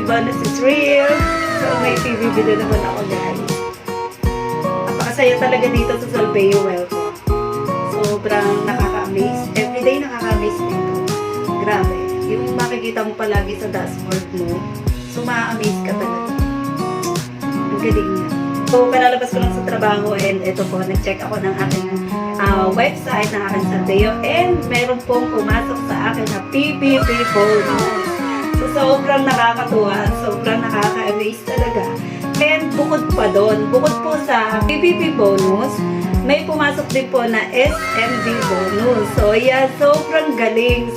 bonus is real. So, may PBB na naman ako, guys. Napakasaya talaga dito sa Salveo Welcome. Sobrang nakaka-amaze. Everyday nakaka-amaze dito. Grabe. Yung makikita mo palagi sa dashboard mo, so ma-amaze ka talaga. Ang galing niya. So, kalalabas ko lang sa trabaho and ito po, nag-check ako ng aking website ng aking Salveo and meron pong pumasok sa akin na PBB bonus. So, sobrang nakakatuwa, sobrang nakaka-amaze talaga. And bukod pa doon, bukod po sa PBB bonus, may pumasok din po na SMB bonus. So, yeah, sobrang galing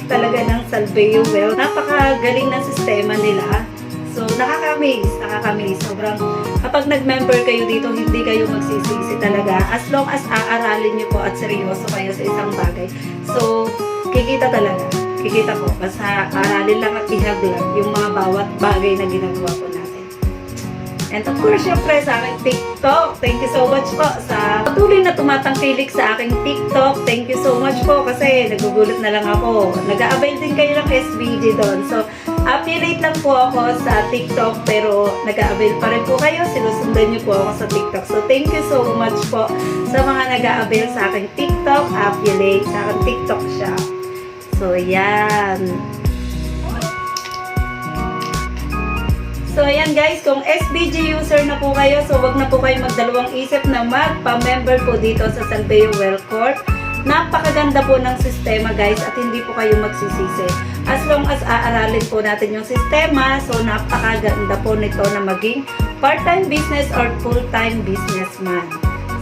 talaga ng Salveo Well. Napakagaling ng sistema nila. So, nakaka-amaze. Sobrang, kapag nag-member kayo dito, hindi kayo magsisisi talaga. As long as aaralin nyo po at seryoso kayo sa isang bagay. So, kikita talaga. Kikita po. Basta aralin lang at ihag lang yung mga bawat bagay na ginagawa po natin. And of course, syempre sa aking TikTok. Thank you so much po sa patuloy na tumatangkilik sa aking TikTok. Thank you so much po kasi nagugulat na lang ako. Nag-a-avail din kayo ng SBG doon. So, affiliate lang po ako sa TikTok pero nag-a-avail pa rin po kayo. Sinusundan niyo po ako sa TikTok. So, thank you so much po sa mga nag-a-avail sa aking TikTok affiliate, sa aking TikTok shop. So, yan. So, ayan guys, kung SBG user na po kayo, so wag na po kayo magdalawang isip na magpa-member po dito sa Salveo Well Corp. Napakaganda po ng sistema guys at hindi po kayo magsisisi. As long as aaralin po natin yung sistema, so napakaganda po nito na maging part-time business or full-time businessman.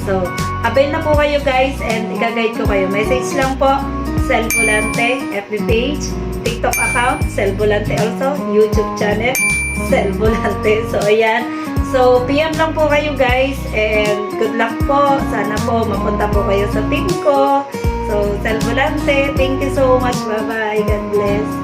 So, avail na po kayo guys and i-guide ko kayo. Message lang po, Sel Volante, FB page, TikTok account, Sel Volante also, YouTube channel, Sel Volante. So, ayan. So, PM lang po kayo guys and good luck po. Sana po mapunta po kayo sa team ko. So, Sel Volante, thank you so much. Bye-bye. God bless.